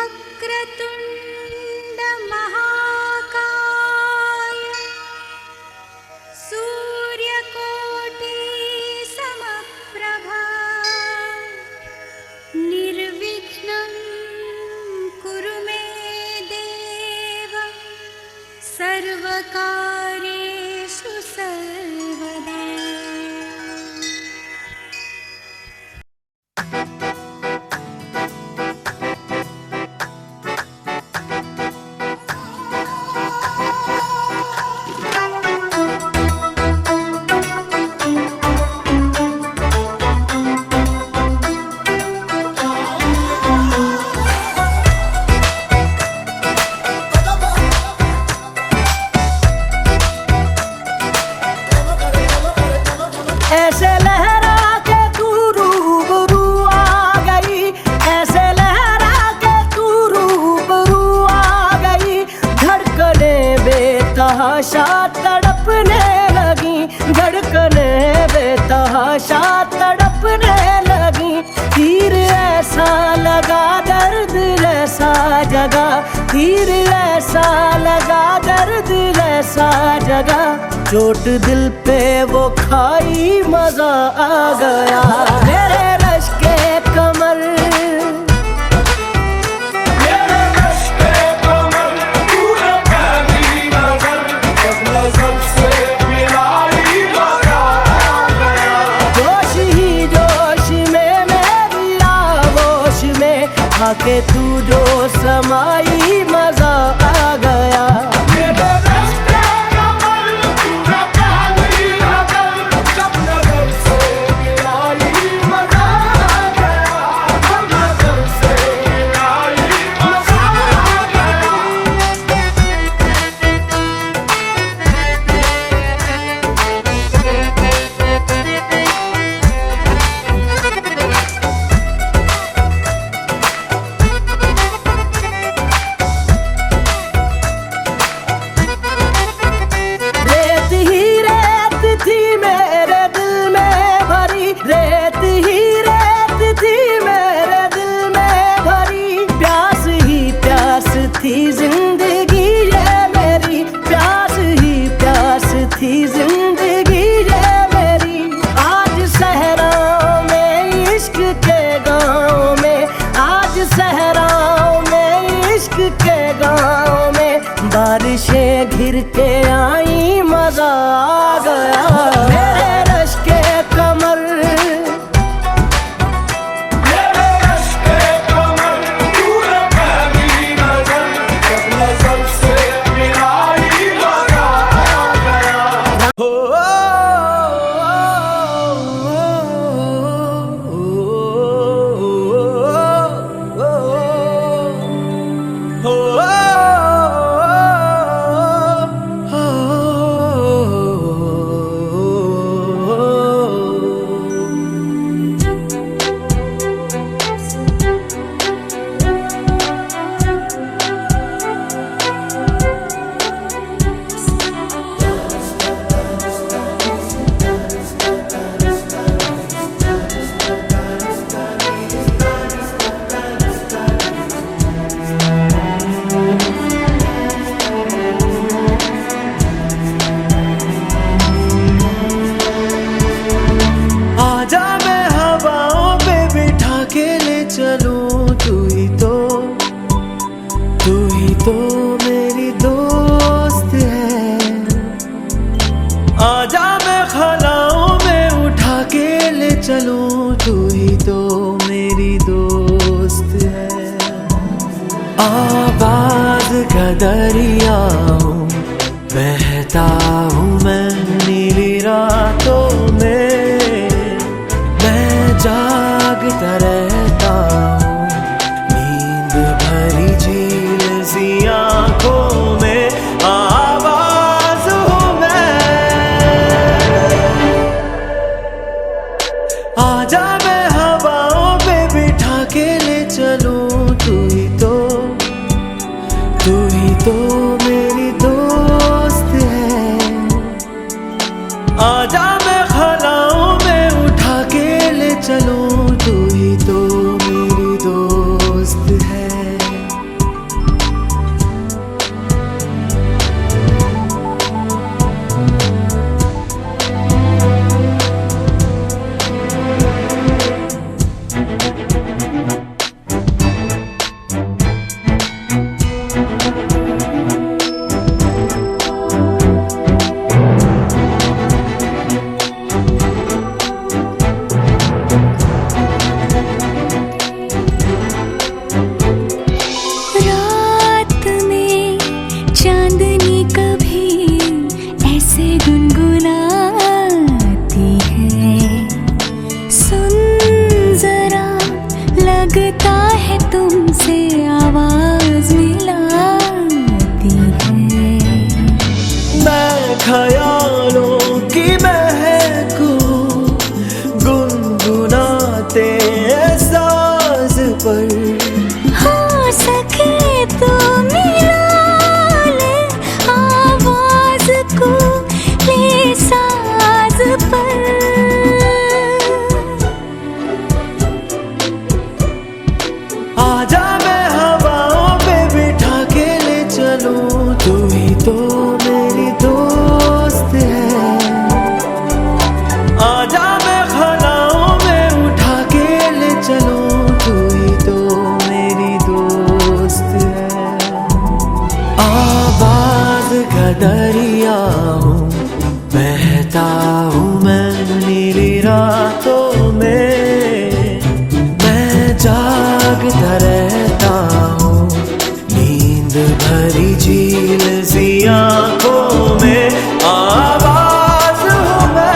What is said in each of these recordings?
वक्रतुण्ड महाकाय सूर्यकोटि समप्रभा निर्विघ्नं कुरु मे देव सर्वकार्येषु सर्वदा। ऐसे लहरा के तू रूबरू आ गई, ऐसे लहरा के तू रूबरू आ गई। धड़कने बेतहाशा तड़पने लगी, धड़कने बेतहाशा तड़पने लगी। तीर ऐसा लगा दर्द ऐसा जगा, तीर ऐसा लगा दर्द ऐसा जगा। चोट दिल पे वो खाई मजा आ गया। मेरे रश के कमर, मेरे रश के कमर पूरा फैली नजर, जब नजर से मिलाई मजा आ गया। जोश ही जोश में मेरी आगोश में आके तू जो समाई मजा आ गया। मेरे रश के कमर पूरा फैली नजर, जब नजर से मिलाई मजा आ गया, जब नजर से मिलाई मजा आ गया। रेत ही रेत थी मेरे दिल में भरी, रेत ही रेत थी मेरे दिल में भरी। प्यास ही प्यास थी जिंदगी ये मेरी, प्यास ही प्यास थी जिंदगी ये मेरी। आज सहराओं में इश्क के गाँव में, आज सहराओं में इश्क के गाँव में बारिशें घिर के आई मजा आ गया। मेरे रश के कमर, मेरे रश के कमर पूरा फैली नजर, जब नजर से मिलाई मजा आ गया। हो आजा मैं हवाओं पे बिठा के ले चलूं, तू ही तो मेरी दोस्त है। आजा मैं खलाओं में उठा के ले चलूं, तू ही तो मेरी दोस्त है। आबाद का दरिया हूँ, बहता हूँ मैं नीली रातों में। मैं जागता रहता हूँ नींद भरी झील सी आँखों में। आवाज हूँ मैं, आजा मैं हवाओं पे बिठा के ले चलूं, तू ही तो मेरी ख्यालों की महकूं गुनगुनाते साज पर। हो सके तो मिला ले आवाज को ले साज पर। आजा मैं हवाओं पे बिठा के ले चलूं, तू ही तो मेरी दोस्त है। आजा मैं खलाओं में उठा के ले चलूं, तू ही तो मेरी दोस्त है। आवाज का दरिया हूँ, बहता हूँ मैं नीली रातों में। मैं जागता रहता हूँ नींद भरी झील सी आँखों में। आवाज हूँ मैं।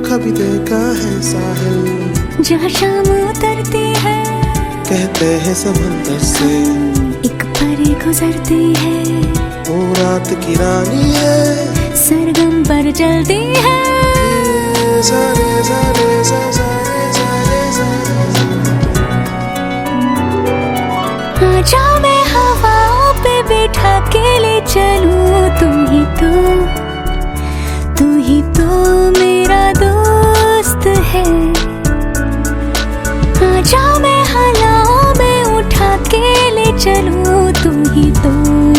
कभी देखा है साहिल जहाँ शाम उतरती है, कहते हैं समंदर से एक परी गुजरती है। वो रात की रानी है, सरगम पर जलती है। सारे सारे सारे सारे सारे। आजा मैं हवाओं पे बैठा के ले चलूं, तू ही तो मेरा दोस्त है। आजा मैं हलाओं में उठा के ले चलूं, तू ही तो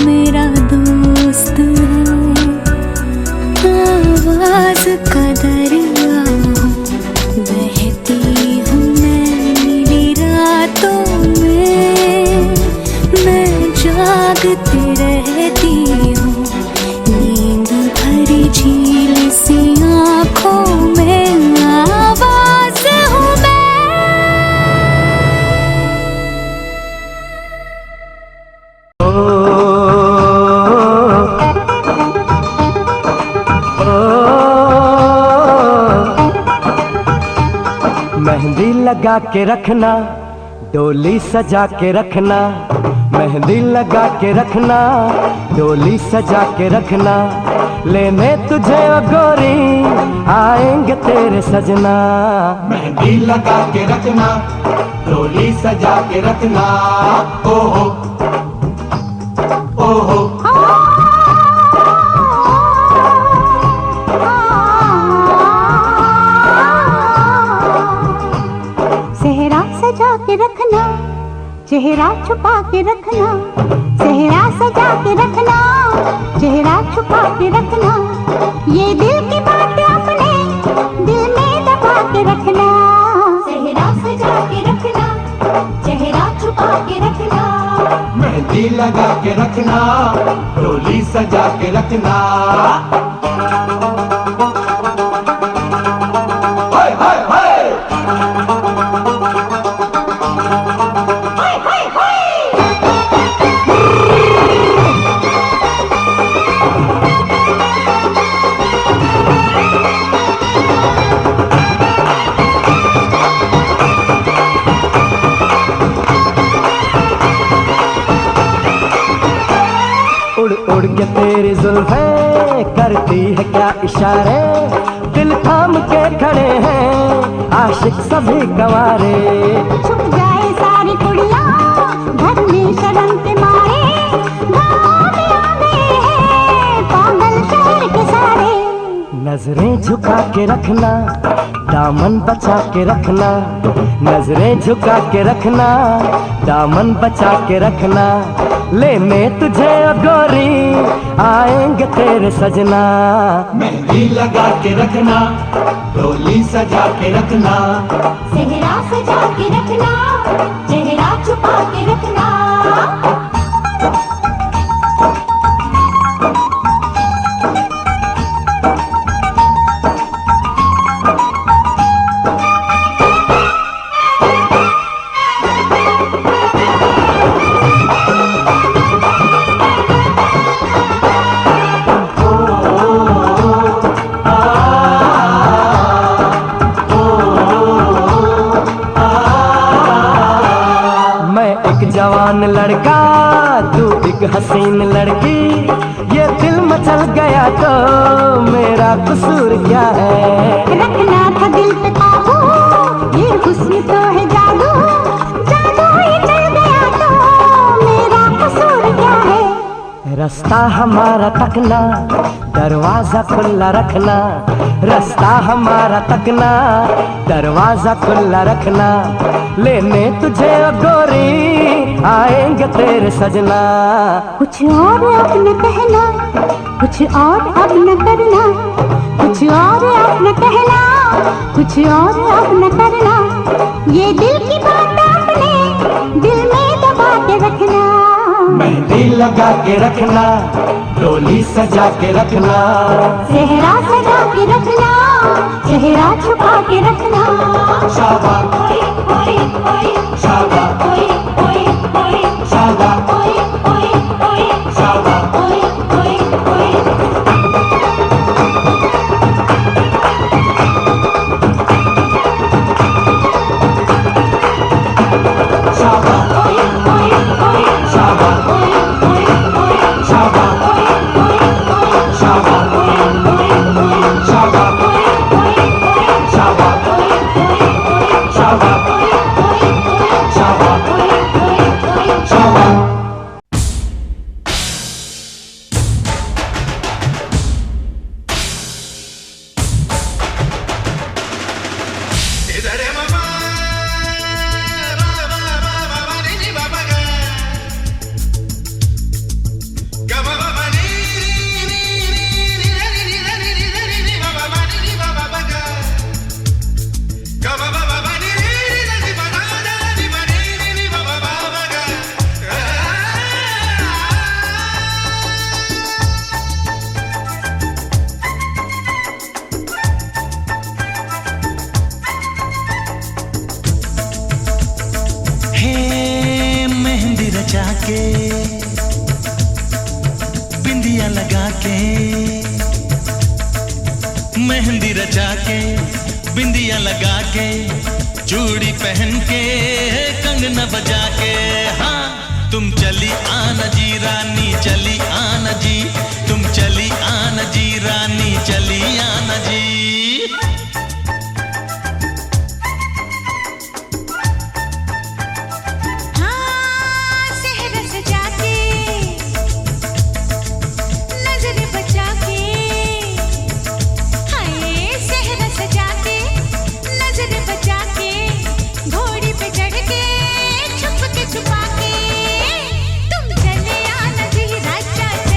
मेरा दोस्त है। आवाज का दरिया हूँ, बहती हूँ मैं नीली रातों में। मैं जागती रहती हूँ नींद भरी झील सी आँखों में। आवाज हूँ मैं। मेहंदी लगा के रखना, डोली सजा के रखना। मेहंदी लगा के रखना, डोली सजा के रखना। लेने तुझे ओ गोरी आएंगे तेरे सजना। मेहंदी लगा के रखना, डोली सजा के रखना। ओहो ओहो सेहरा सजा के रखना, चेहरा छुपा के रखना। सेहरा सजा के रखना, चेहरा छुपा के रखना। ये दिल की बात अपने दिल में दबा के रखना। सेहरा सजा के रखना, चेहरा छुपा के रखना। मेहंदी लगा के रखना, डोली सजा के रखना। हाय हाय हाय उड़ उड़ के तेरी जुल्फें करती है क्या इशारे। दिल थाम के खड़े हैं आशिक सभी गंवारे। छुप जाए सारी कुड़ियाँ घर में शर्म के मारे। गाँव में आ गए हैं पागल शहर के सारे। नजरें झुका के रखना, दामन बचा के रखना, नजरें झुका के रखना, दामन बचा के रखना, लेने तुझे ओ गोरी आएंगे तेरे सजना। मेहंदी लगा के रखना, डोली सजा के रखना, सेहरा सजा के रखना, चेहरा छुपा के रखना। जवान लड़का तू एक हसीन लड़की, ये दिल मचल गया तो मेरा कसूर क्या है। रखना था दिल पे काबू, ये हुस्न तो है जादू, जादू ही चल गया तो मेरा कसूर क्या है। रास्ता हमारा तकना, दरवाजा खुला रखना, रास्ता हमारा तकना, दरवाजा खुला रखना, लेने तुझे ओ गोरी आएंगे तेरे सजना। कुछ और अब न कहना, कुछ और अब न करना, कुछ और अब न कहना, कुछ और अब न करना, ये दिल की बात अपने दिल में दबा के रखना। मेहंदी लगा के रखना, डोली सजा के रखना, सेहरा सजा के रखना, चेहरा छुपा के रखना। शाबाश शाबाश शाबाश शाबाश। के बिंदिया लगा के, मेहंदी रचा के बिंदिया लगा के, चूड़ी पहन के कंगना बजा के, हाँ तुम चली आना जी रानी, चली आना जी, तुम चली आना जी रानी, चली आना जी। छुपा के तुम चले आना जी राजा।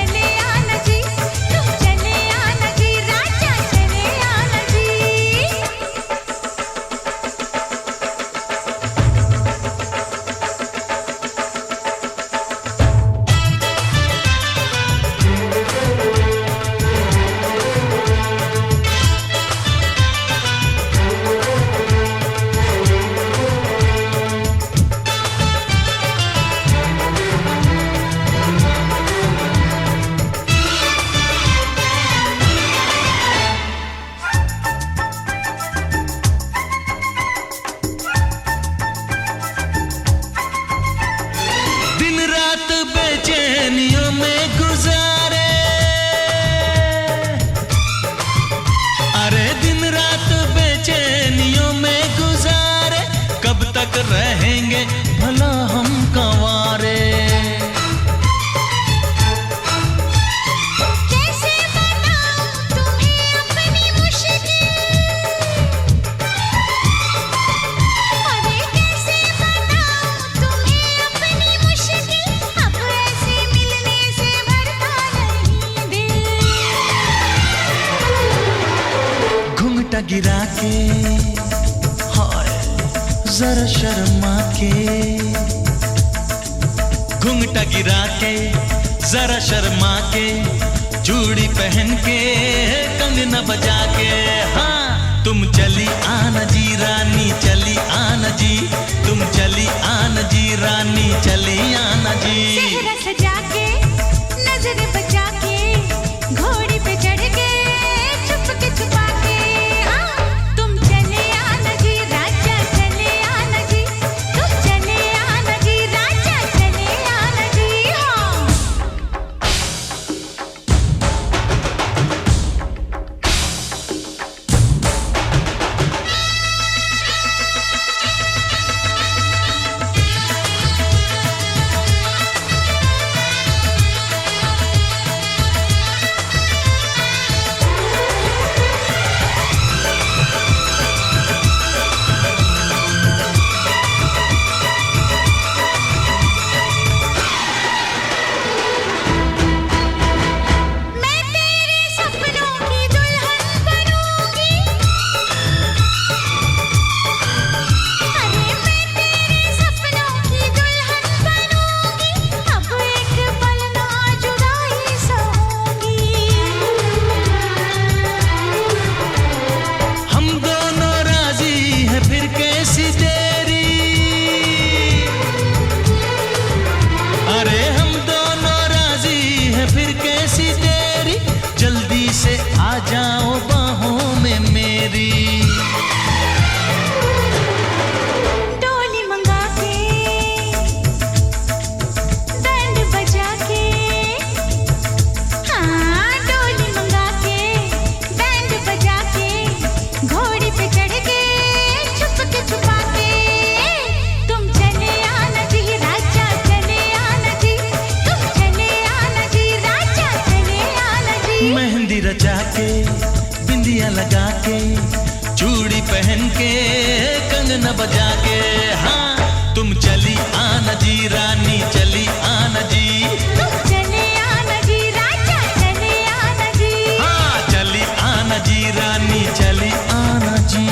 घूंघटा गिरा के, हाय जरा शर्मा के, घूंघटा गिरा के जरा शर्मा के, चूड़ी पहन के कंगना बजा के, हाँ तुम चली आना जी रानी चली आना जी, तुम चली आना जी रानी चली आना जी। सेहरा सजा के नजर बचा के, घोड़ी पे चढ़ के छुप के छुपा के, तुम चले आना जी राजा चले आना जी, तुम चले आना जी राजा चले आना जी। मैं तेरे सपनों की दुल्हन बनूंगी, अरे मैं तेरे सपनों की दुल्हन बनूंगी, अब एक पल ना जुदाई सहूंगी। हम दोनों राजी हैं फिर कैसी देरी, अरे हम दोनों राजी हैं फिर कैसी देरी, जल्दी से आ जाओ बाहों में मेरी। डोली मंगा के बैंड बजा के, हाँ डोली मंगा के बैंड बजा के, घोड़ी पे चढ़ के छुप के छुपा के, तुम चले आना जी राजा चले आना जी, तुम चले आना जी राजा चले आना जी। मेहंदी रचा के बिंदिया लगा के, चूड़ी पहन के कंगना बजा के, हाँ तुम चली आना जी रानी चली आना जी, तुम चले आना जी राजा चले आना जी, हाँ चली आना जी रानी चली आना जी।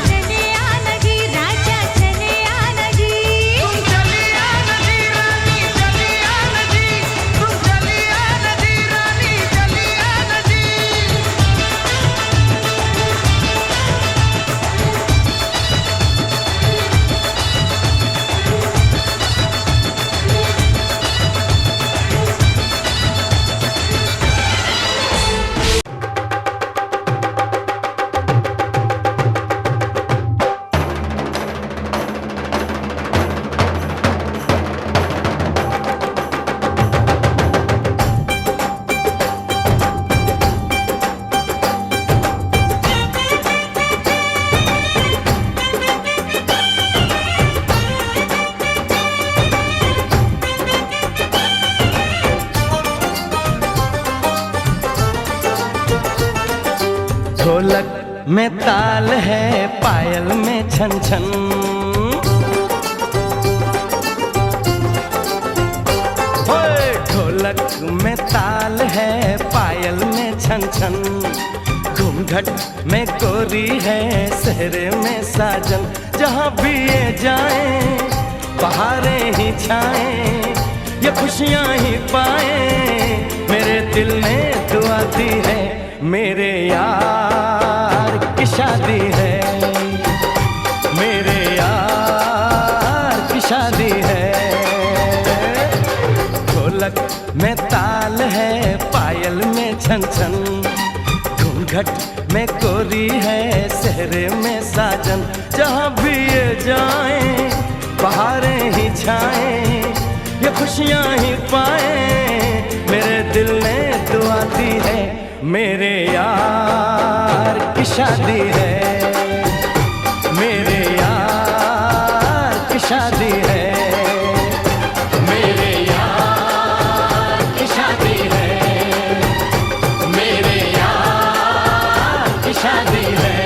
चले आना जी राजा चले आना जी, तुम चली आना जी रानी चली आना जी, तुम चली आना जी रानी चली आना जी। ढोलक में ताल है पायल में छन छन, ओए ढोलक में ताल है पायल में छन छन, घूंघट में गोरी है सेहरे में साजन, जहाँ भी ये जाए बहारें ही छाएं, ये खुशियाँ ही पाए, मेरे दिल ने दुआ दी है, मेरे यार की शादी है, मेरे यार की शादी है। ढोलक में ताल है पायल में छन छन, घूंघट में गोरी है सेहरे में साजन, जहाँ भी ये जाए बहारें ही छाएं, ये खुशियाँ ही पाए, मेरे दिल ने दुआ दी है, मेरे यार की शादी है, मेरे यार की शादी है, मेरे यार की शादी है, मेरे यार की शादी है।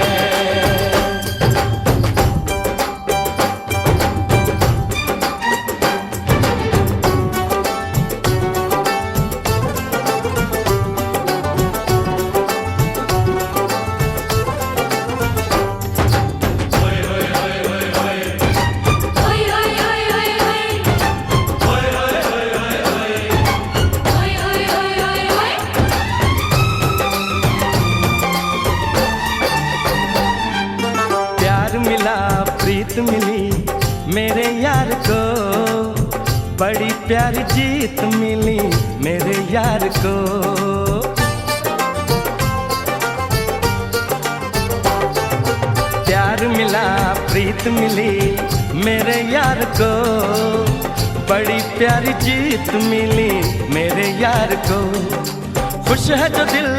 प्रीत मिली मेरे यार को, बड़ी प्यारी जीत मिली मेरे यार को। प्यार मिला प्रीत मिली मेरे यार को, बड़ी प्यारी जीत मिली मेरे यार को। खुश है जो दिल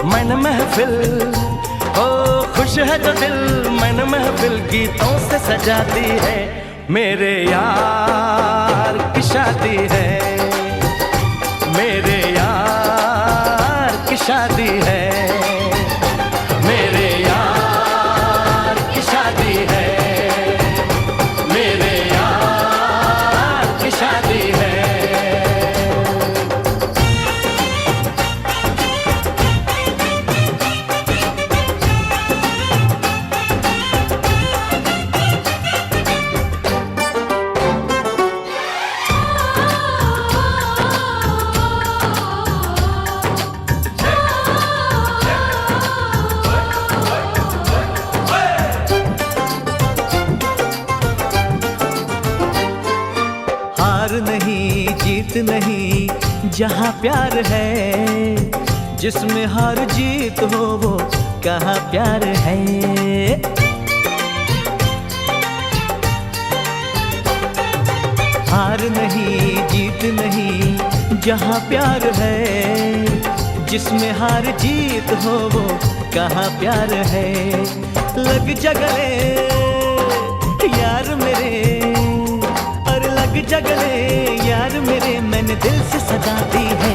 मन महफिल, ओ खुश है जो दिल मन महफिल गीतों से सजाती है, मेरे यार की शादी है, मेरे यार की शादी है, मेरे यार की शादी है, मेरे यार की शादी है। नहीं जीत नहीं जहाँ प्यार है, जिसमें हार जीत हो वो कहाँ प्यार है। हार नहीं जीत नहीं जहाँ प्यार है, जिसमें हार जीत हो वो कहाँ प्यार है। लग जा गले यार मेरे, जगले यार मेरे मैंने दिल से सजा दी है,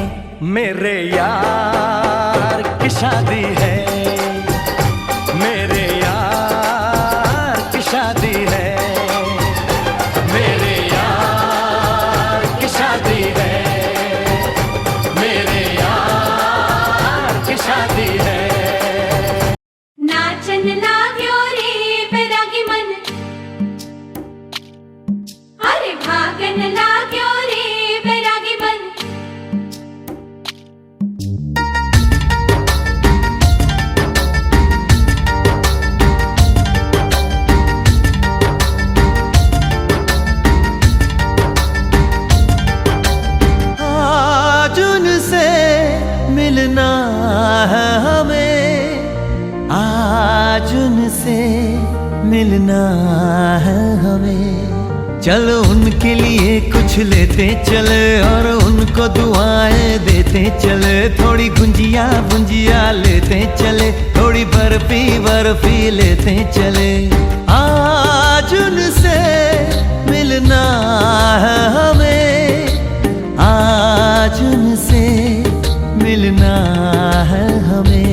मेरे यार की शादी है, मेरे यार की शादी है, मेरे यार की शादी है, मेरे यार की शादी है। नाचन लाग्यो रे बैरागी मन, अरे भागन लाग्यो रे बैरागी मन। आज उनसे मिलना है हमें, आज उनसे मिलना है हमें। चलो उनके लिए कुछ लेते चले और उनको दुआएं देते चले, थोड़ी गुंजिया गुंजिया लेते चले, थोड़ी बर्फी बर्फी लेते चले। आज उनसे मिलना है हमें, आज उनसे मिलना है हमें।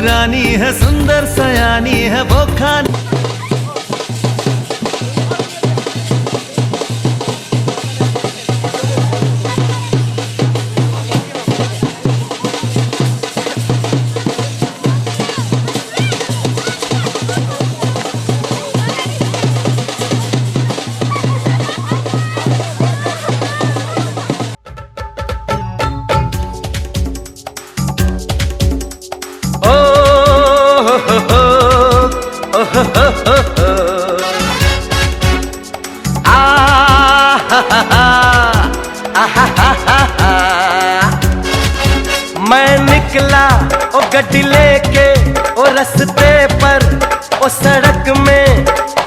रानी है सुंदर सयानी है वो खान। मैं निकला ओ गड्डी लेके ओ रस्ते पर ओ सड़क में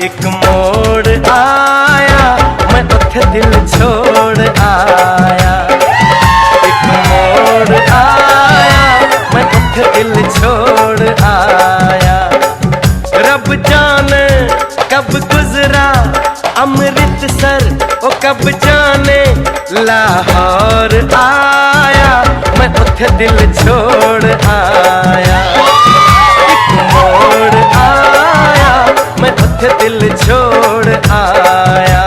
एक मोड़ आया, मैं उठे दिल छोड़ आया। एक मोड़ आया, मैं उठे दिल छोड़ आया। रब जाने कब गुजरा अमृत नजर ओ कब जाने लाहौर आया, मैं उथे दिल छोड़ आया। एक मोड़ आया, मैं उथे दिल छोड़ आया।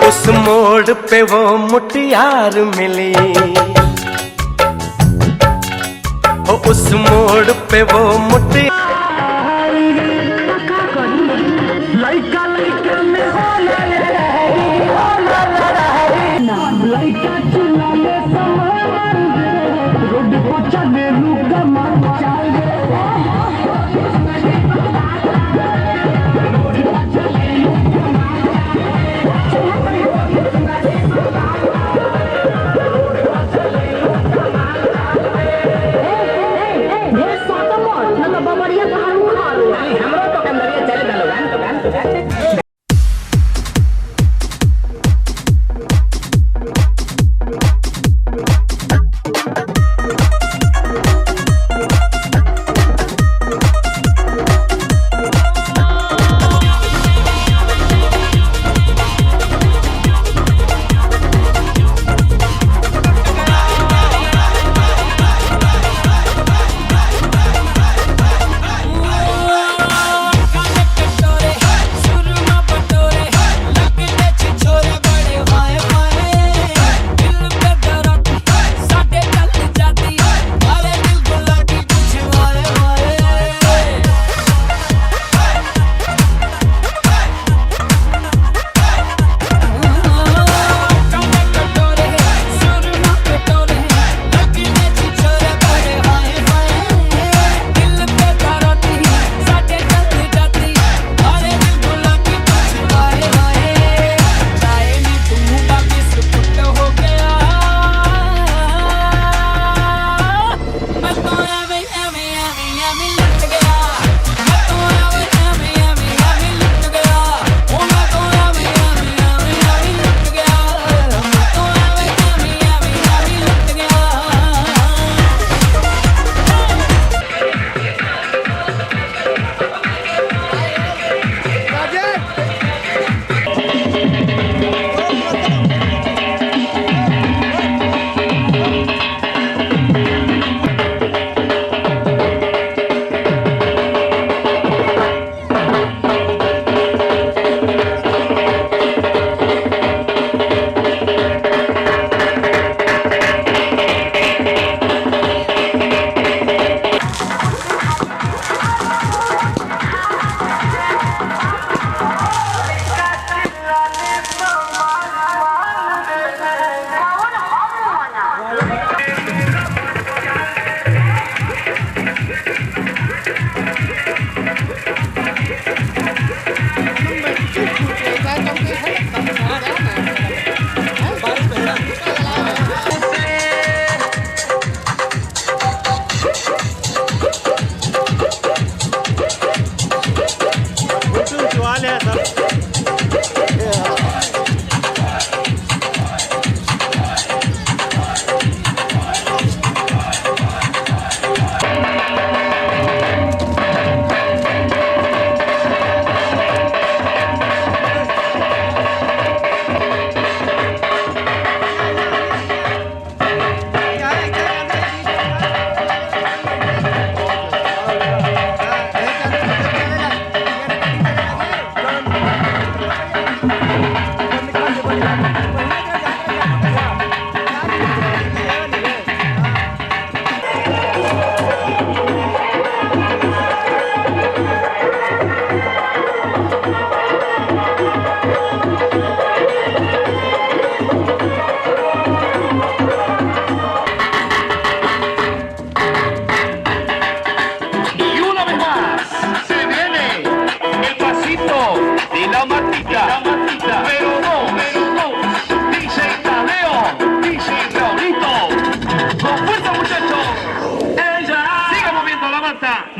उस मोड़ पे वो मुटियार मिली, ओ उस मोड़ पे वो मुटियार। Baba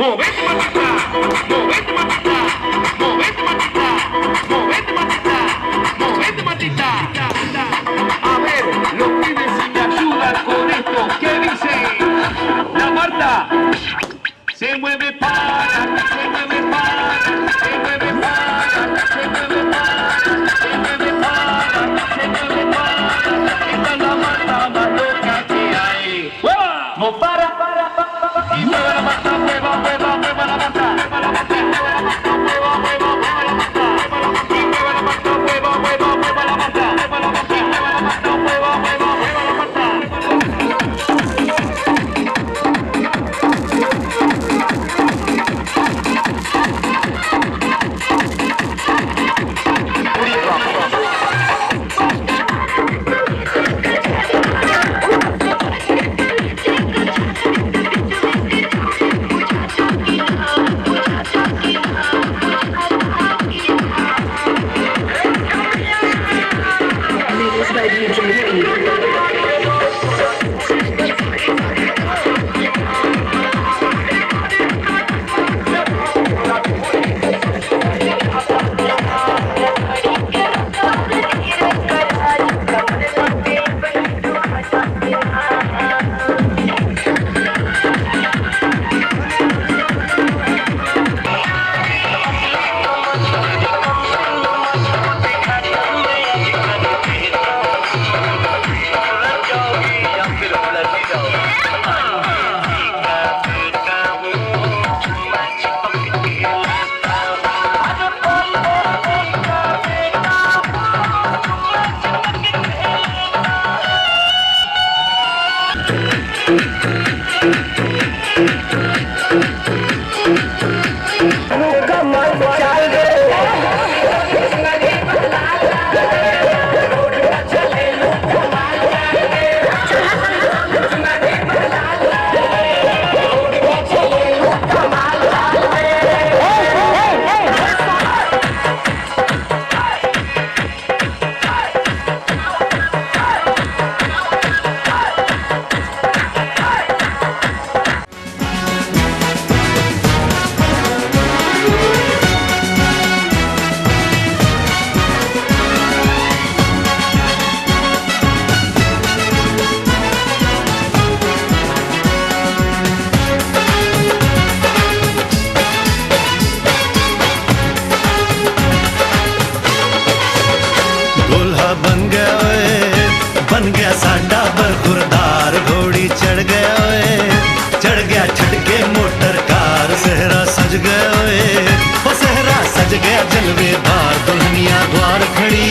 movete matita, movete matita, movete matita, movete matita, movete matita. A ver, los pibes si me ayudan con esto, ¿qué dice? La Marta se mueve para, se mueve para, se mueve para, se mueve para, se mueve para, se mueve para. Esta es la Marta más loca que hay. No para, y mueve la Marta, mueva, mueva, mueva la Marta, mueva la Marta, mueva la Marta, mueva, mueva, mueva la Marta, mueva la Marta, mueva la Marta, mueva, mueva, mueva la Marta, mueva la Marta, mueva la Marta, mueva, mueva, mueva la Marta. बन गया साडा बरखुरदार, घोड़ी चढ़ गया ओए, चढ़ गया छड़के motor car, सहरा सज गया ओए, ओ सहरा सज गया जलवेदार, दुल्हनिया द्वार खड़ी,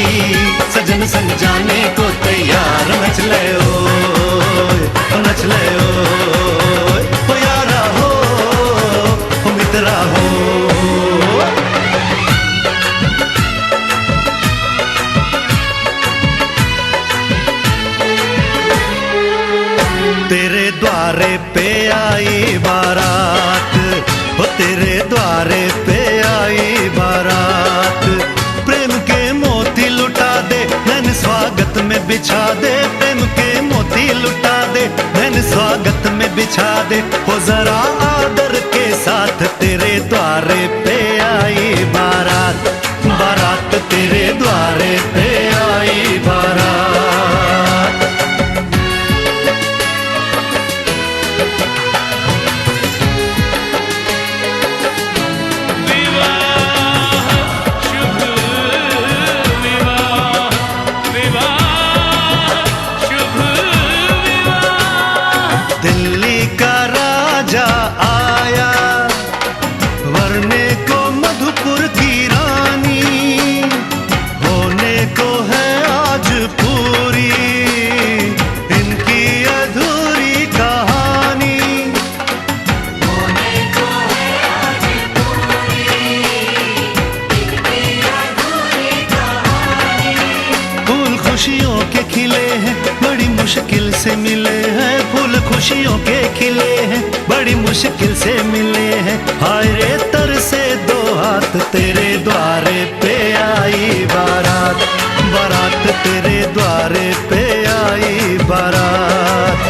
सजन संग जाने को तैयार, नच ले ओए, नच ले ओए, ओ यारा हो, ओ मित्रा हो। तेरे द्वारे पे आई बारात, ओ तेरे द्वारे पे आई बारात, प्रेम के मोती लुटा दे मैंने स्वागत में बिछा दे, प्रेम के मोती लुटा दे मैंने स्वागत में बिछा दे, हो जरा आदर के साथ तेरे द्वारे पे आई बारात, बारात तेरे द्वारे पे आई बारात। दिल्ली का राजा आया, वरने को मधुपुर की रानी, होने को है आज पूरी इनकी अधूरी कहानी, होने को है आज पूरी इनकी अधूरी कहानी। फूल खुशियों के खिले हैं बड़ी मुश्किल से मिले हैं, फूल खुशियों के खिले हैं बड़ी मुश्किल से मिले हैं, हाय रे तर से दो हाथ तेरे द्वारे पे आई बारात, बारात तेरे द्वारे पे आई बारात।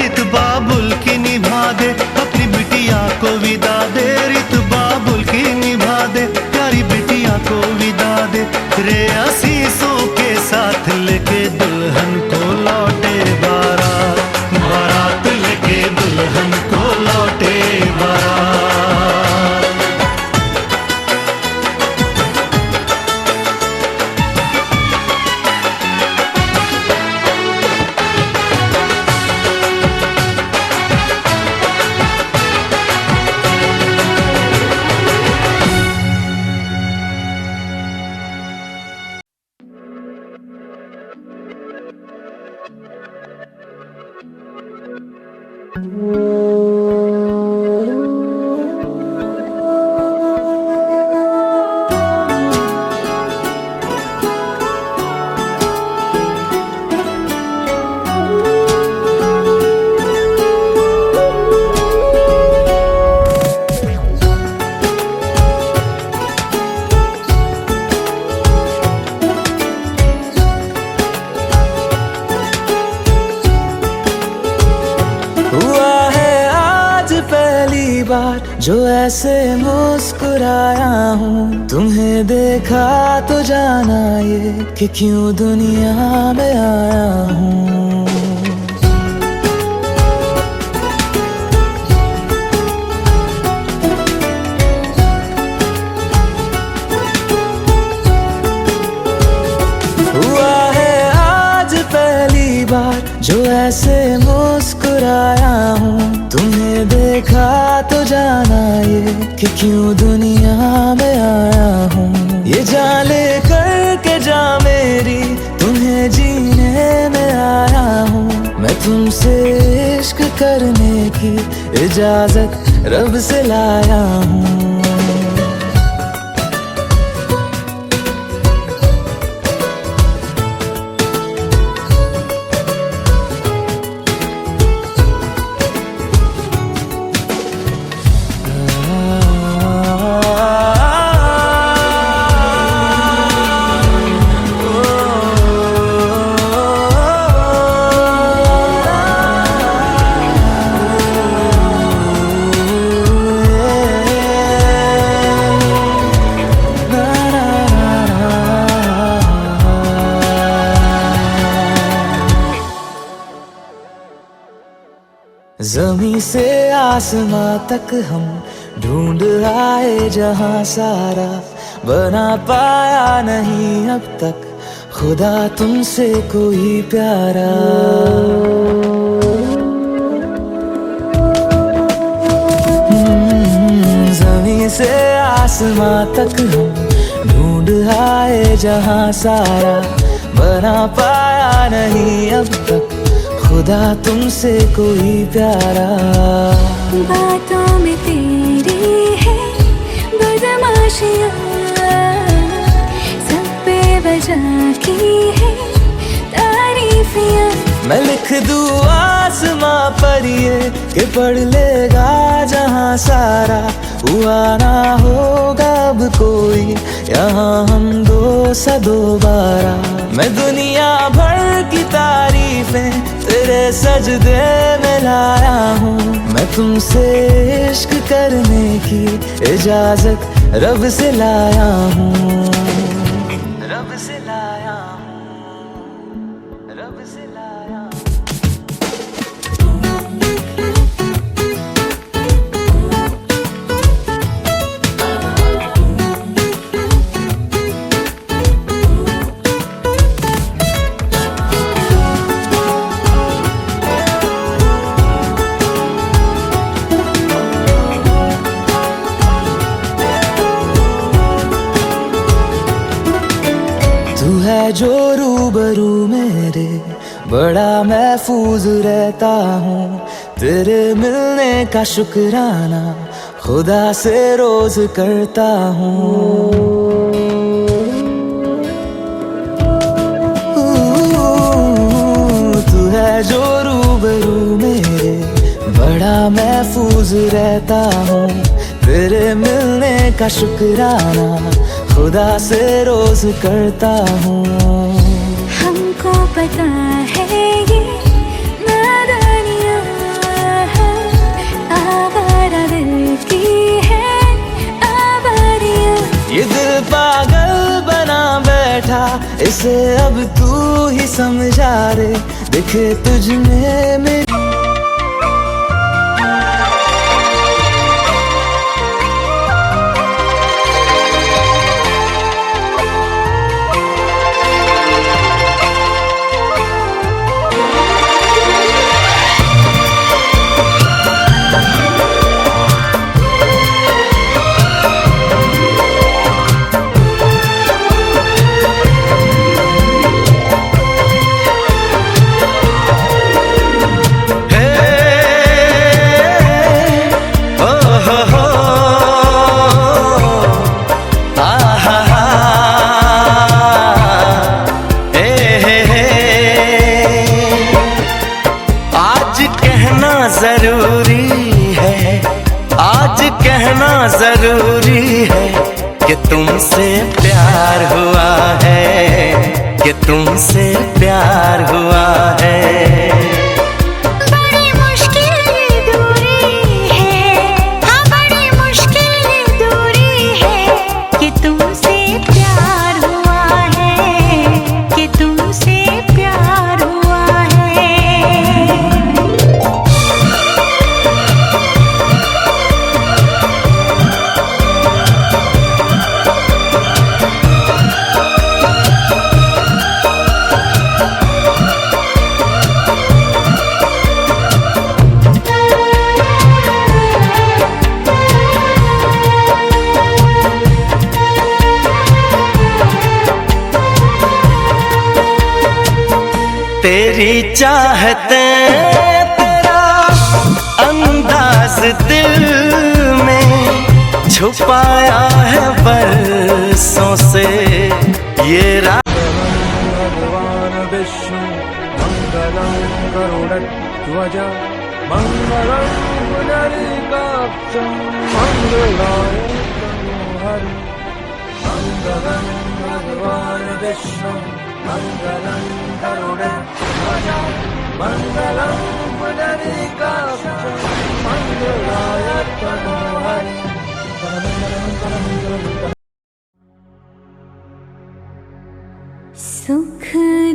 रित बाबुल की निभा दे, अपनी बिटिया को विदा दे, रित बाबुल की निभा दे, प्यारी बिटिया को विदा दे, रे आशीषों के साथ लेके दुल्हन को लौटे बारात, बारात लेके दुल्हन को लौटे बारात। जो ऐसे मुस्कुराया हूँ, तुम्हें देखा तो जाना ये कि क्यों दुनिया में आया हूँ। हुआ है आज पहली बार जो ऐसे मुस्कुराया हूँ, तुम्हें देखा तो जाना ये कि क्यों दुनिया में आया हूँ। ये जान ले करके जा मेरी, तुम्हें जीने में आया हूँ। मैं तुमसे इश्क करने की इजाजत रब से लाया हूँ। ज़मीं से आसमां तक हम ढूंढ आए जहां सारा, बना पाया नहीं अब तक खुदा तुमसे कोई प्यारा। ज़मीं से आसमां तक हम ढूंढ आए जहां सारा, बना पाया नहीं अब तक खुदा तुमसे कोई प्यारा। बातों में तेरी है बदमाशियाँ, सब पे वजह की है तारीफियाँ। मैं लिख दूँ आसमां पर ये कि पढ़ लेगा जहां सारा, हुआ ना होगा अब कोई यहाँ हम दो सा दोबारा। मैं दुनिया भर की तारीफें तेरे सजदे में लाया हूँ। मैं तुमसे इश्क करने की इजाजत रब से लाया हूँ। रब से लाया हूँ, रब से लाया हूँ। तू है जो रूबरू मेरे, बड़ा महफूज रहता हूँ। तेरे मिलने का शुक्राना खुदा से रोज करता हूँ। तू है जो रूबरू मेरे, बड़ा महफूज रहता हूँ। तेरे मिलने का शुक्राना खुदा से रोज करता हूँ। हमको पता है ये नादानियाँ, से अब तू ही समझा रे, दिखे तुझ में मेरी जरूरी है, आज कहना जरूरी है कि तुमसे प्यार हुआ है, कि तुमसे प्यार हुआ है। बड़ी मुश्किल ये दूरी है, हाँ बड़ी मुश्किल ये दूरी है, कि तुमसे प्यार हुआ है, कि तुमसे प्यार हुआ है। तेरी चाहते तेरा अंदाज दिल में छुपाया है बरसों से ये भगवान विष्णु मंगलम गरुड़ध्वज मंगलम पुंडरीकाक्षं मंगलाय तनोहरि मंगलम भगवान विष्णु मंगलम गरुड़ध्वज मंगलम पुंडरीकाक्षं मंगलाय तनोहरि। सुख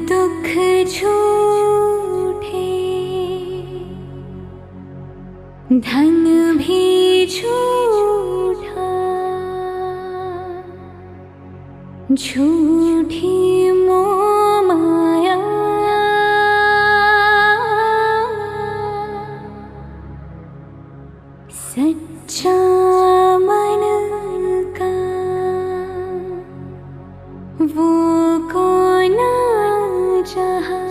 दुख झूठे, धन भी झूठा, झूठी मोह माया, सच्चा मन का वो कौन जहाँ,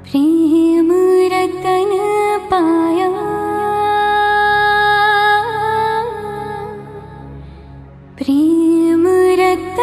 प्रेम रतन पाया, प्रेम रतन